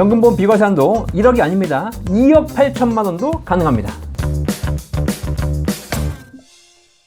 연금보험 비과세 한도 1억이 아닙니다. 2억 8천만 원도 가능합니다.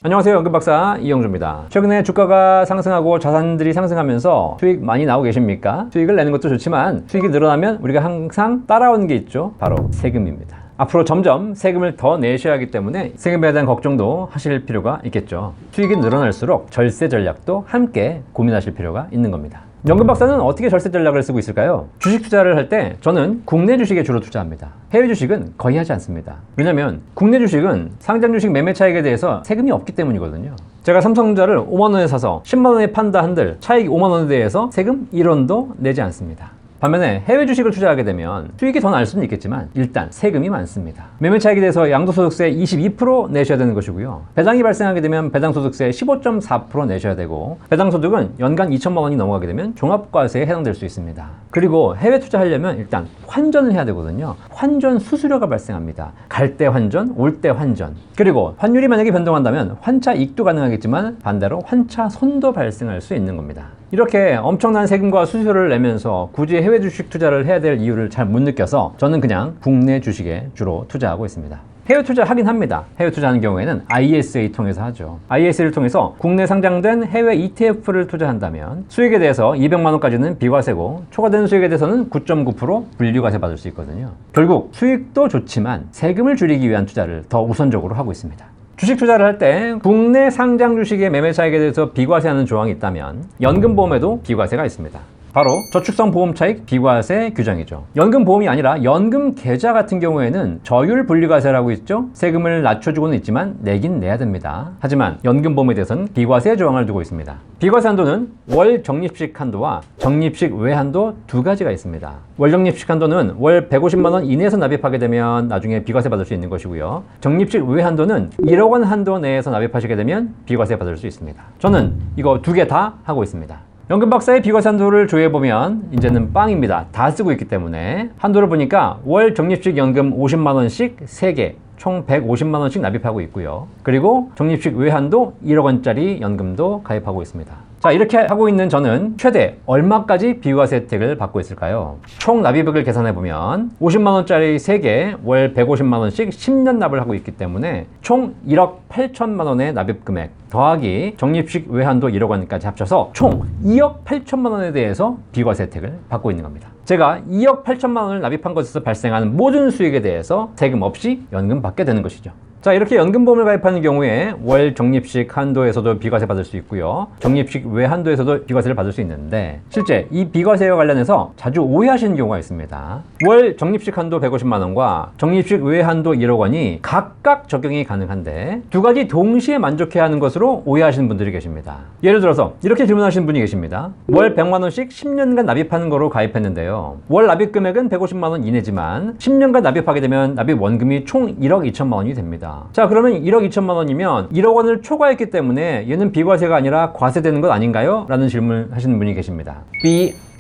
안녕하세요. 연금박사 이영주입니다. 최근에 주가가 상승하고 자산들이 상승하면서 수익 많이 나오고 계십니까? 수익을 내는 것도 좋지만 수익이 늘어나면 우리가 항상 따라오는 게 있죠. 바로 세금입니다. 앞으로 점점 세금을 더 내셔야 하기 때문에 세금에 대한 걱정도 하실 필요가 있겠죠. 수익이 늘어날수록 절세 전략도 함께 고민하실 필요가 있는 겁니다. 연금박사는 어떻게 절세 전략을 쓰고 있을까요? 주식 투자를 할 때 저는 국내 주식에 주로 투자합니다. 해외 주식은 거의 하지 않습니다. 왜냐면 국내 주식은 상장 주식 매매 차익에 대해서 세금이 없기 때문이거든요. 제가 삼성전자를 5만 원에 사서 10만 원에 판다 한들 차익 5만 원에 대해서 세금 1원도 내지 않습니다. 반면에 해외 주식을 투자하게 되면 수익이 더 날 수는 있겠지만 일단 세금이 많습니다. 매매 차익에 대해서 양도소득세 22% 내셔야 되는 것이고요. 배당이 발생하게 되면 배당소득세 15.4% 내셔야 되고, 배당소득은 연간 2천만 원이 넘어가게 되면 종합과세에 해당될 수 있습니다. 그리고 해외 투자하려면 일단 환전을 해야 되거든요. 환전 수수료가 발생합니다. 갈 때 환전, 올 때 환전. 그리고 환율이 만약에 변동한다면 환차 이익도 가능하겠지만 반대로 환차 손도 발생할 수 있는 겁니다. 이렇게 엄청난 세금과 수수료를 내면서 굳이 해외 주식 투자를 해야 될 이유를 잘 못 느껴서 저는 그냥 국내 주식에 주로 투자하고 있습니다. 해외 투자 하긴 합니다. 해외 투자하는 경우에는 ISA 통해서 하죠. ISA를 통해서 국내 상장된 해외 ETF를 투자한다면 수익에 대해서 200만 원까지는 비과세고 초과되는 수익에 대해서는 9.9% 분류과세 받을 수 있거든요. 결국 수익도 좋지만 세금을 줄이기 위한 투자를 더 우선적으로 하고 있습니다. 주식 투자를 할 때 국내 상장 주식의 매매 차익에 대해서 비과세하는 조항이 있다면 연금보험에도 비과세가 있습니다. 바로 저축성 보험 차익 비과세 규정이죠. 연금보험이 아니라 연금 계좌 같은 경우에는 저율 분리과세라고 있죠. 세금을 낮춰주고는 있지만 내긴 내야 됩니다. 하지만 연금보험에 대해서는 비과세 조항을 두고 있습니다. 비과세 한도는 월 적립식 한도와 적립식 외 한도 두 가지가 있습니다. 월 적립식 한도는 월 150만 원 이내에서 납입하게 되면 나중에 비과세 받을 수 있는 것이고요. 적립식 외 한도는 1억 원 한도 내에서 납입하시게 되면 비과세 받을 수 있습니다. 저는 이거 두 개 다 하고 있습니다. 연금박사의 비과세 한도를 조회해보면 이제는 빵입니다. 다 쓰고 있기 때문에 한도를 보니까 월 적립식 연금 50만 원씩 3개 총 150만 원씩 납입하고 있고요. 그리고 적립식 외한도 1억 원짜리 연금도 가입하고 있습니다. 자, 이렇게 하고 있는 저는 최대 얼마까지 비과세 혜택을 받고 있을까요? 총 납입액을 계산해보면 50만 원짜리 3개 월 150만 원씩 10년 납을 하고 있기 때문에 총 1억 8천만 원의 납입 금액 더하기 적립식 외한도 1억 원까지 합쳐서 총 2억 8천만 원에 대해서 비과세 혜택을 받고 있는 겁니다. 제가 2억 8천만 원을 납입한 것에서 발생하는 모든 수익에 대해서 세금 없이 연금 받게 되는 것이죠. 자, 이렇게 연금보험을 가입하는 경우에 월 적립식 한도에서도 비과세 받을 수 있고요. 적립식 외 한도에서도 비과세를 받을 수 있는데 실제 이 비과세와 관련해서 자주 오해하시는 경우가 있습니다. 월 적립식 한도 150만 원과 적립식 외 한도 1억 원이 각각 적용이 가능한데 두 가지 동시에 만족해야 하는 것으로 오해하시는 분들이 계십니다. 예를 들어서 이렇게 질문하시는 분이 계십니다. 월 100만 원씩 10년간 납입하는 거로 가입했는데요. 월 납입 금액은 150만 원 이내지만 10년간 납입하게 되면 납입 원금이 총 1억 2천만 원이 됩니다. 자, 그러면 1억 2천만 원이면 1억 원을 초과했기 때문에 얘는 비과세가 아니라 과세되는 것 아닌가요? 라는 질문을 하시는 분이 계십니다.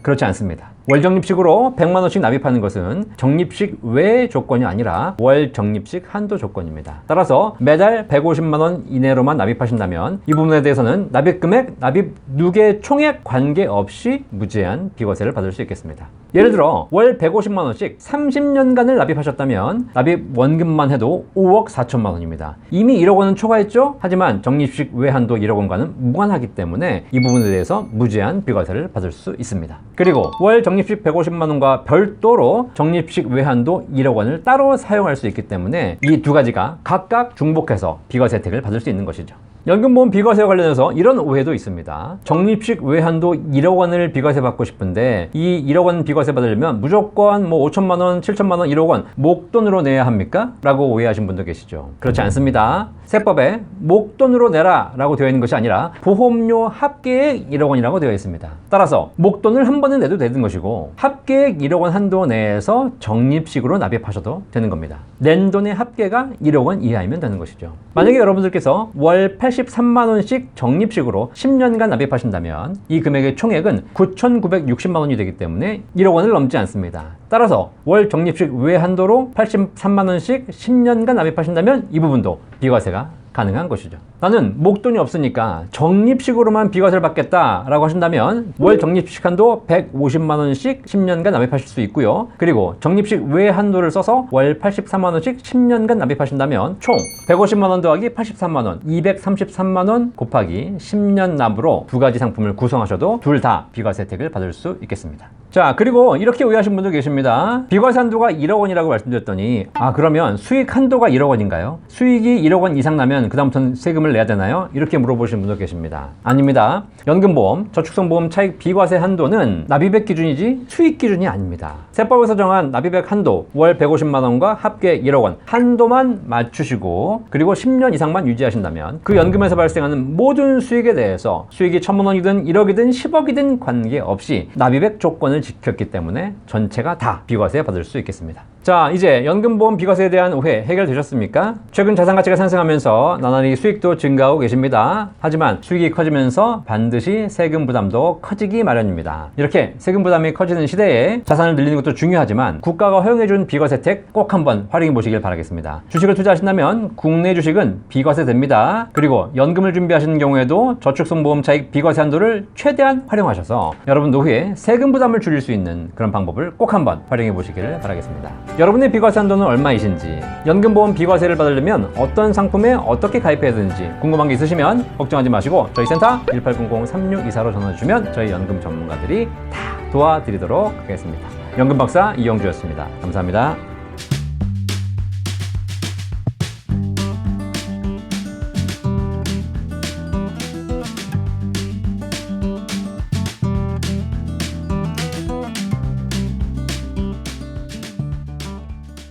그렇지 않습니다. 월 적립식으로 100만 원씩 납입하는 것은 적립식 외 조건이 아니라 월 적립식 한도 조건입니다. 따라서 매달 150만 원 이내로만 납입하신다면 이 부분에 대해서는 납입 금액, 납입 누계 총액 관계없이 무제한 비과세를 받을 수 있겠습니다. 예를 들어 월 150만 원씩 30년간을 납입하셨다면 납입 원금만 해도 5억 4천만 원입니다. 이미 1억 원은 초과했죠? 하지만 적립식 외 한도 1억 원과는 무관하기 때문에 이 부분에 대해서 무제한 비과세를 받을 수 있습니다. 그리고 월 적립식 150만 원과 별도로 적립식 외한도 1억 원을 따로 사용할 수 있기 때문에 이 두 가지가 각각 중복해서 비과세 혜택을 받을 수 있는 것이죠. 연금보험 비과세와 관련해서 이런 오해도 있습니다. 적립식 외한도 1억 원을 비과세 받고 싶은데 이 1억 원 비과세 받으려면 무조건 5천만 원, 7천만 원, 1억 원 목돈으로 내야 합니까? 라고 오해하신 분도 계시죠. 그렇지 않습니다. 세법에 목돈으로 내라 라고 되어 있는 것이 아니라 보험료 합계액 1억 원이라고 되어 있습니다. 따라서 목돈을 한 번은 내도 되는 것이고 합계액 1억 원 한도 내에서 적립식으로 납입하셔도 되는 겁니다. 낸 돈의 합계가 1억 원 이하이면 되는 것이죠. 만약에 여러분들께서 월 83만 원씩 적립식으로 10년간 납입하신다면 이 금액의 총액은 9,960만 원이 되기 때문에 1억 원을 넘지 않습니다. 따라서 월 적립식 외 한도로 83만 원씩 10년간 납입하신다면 이 부분도 비과세가 가능한 것이죠. 나는 목돈이 없으니까 적립식으로만 비과세를 받겠다라고 하신다면 월 적립식 한도 150만 원씩 10년간 납입하실 수 있고요. 그리고 적립식 외 한도를 써서 월 83만 원씩 10년간 납입하신다면 총 150만 원 더하기 83만 원, 233만 원 곱하기 10년 납으로 두 가지 상품을 구성하셔도 둘 다 비과세 혜택을 받을 수 있겠습니다. 자, 그리고 이렇게 오해하신 분도 계십니다. 비과세 한도가 1억 원이라고 말씀드렸더니 그러면 수익 한도가 1억 원인가요? 수익이 1억 원 이상 나면 그다음부터는 세금을 내야 되나요? 이렇게 물어보시는 분도 계십니다. 아닙니다. 연금보험, 저축성보험 차익 비과세 한도는 납입액 기준이지 수익 기준이 아닙니다. 세법에서 정한 납입액 한도 월 150만 원과 합계 1억 원 한도만 맞추시고 그리고 10년 이상만 유지하신다면 그 연금에서 발생하는 모든 수익에 대해서 수익이 1,000만 원이든 1억이든 10억이든 관계없이 납입액 조건을 지켰기 때문에 전체가 다 비과세 받을 수 있겠습니다. 자, 이제 연금보험 비과세에 대한 오해 해결되셨습니까? 최근 자산가치가 상승하면서 나날이 수익도 증가하고 계십니다. 하지만 수익이 커지면서 반드시 세금 부담도 커지기 마련입니다. 이렇게 세금 부담이 커지는 시대에 자산을 늘리는 것도 중요하지만 국가가 허용해준 비과세 혜택 꼭 한번 활용해 보시길 바라겠습니다. 주식을 투자하신다면 국내 주식은 비과세 됩니다. 그리고 연금을 준비하시는 경우에도 저축성보험 차익 비과세 한도를 최대한 활용하셔서 여러분 노후에 세금 부담을 줄일 수 있는 그런 방법을 꼭 한번 활용해 보시기를 바라겠습니다. 여러분의 비과세 한도는 얼마이신지, 연금보험 비과세를 받으려면 어떤 상품에 어떻게 가입해야 되는지 궁금한 게 있으시면 걱정하지 마시고 저희 센터 1800-3624로 전화 주시면 저희 연금 전문가들이 다 도와드리도록 하겠습니다. 연금박사 이영주였습니다. 감사합니다.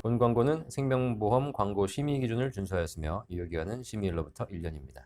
본 광고는 생명보험 광고 심의 기준을 준수하였으며 유효기간은 심의일로부터 1년입니다.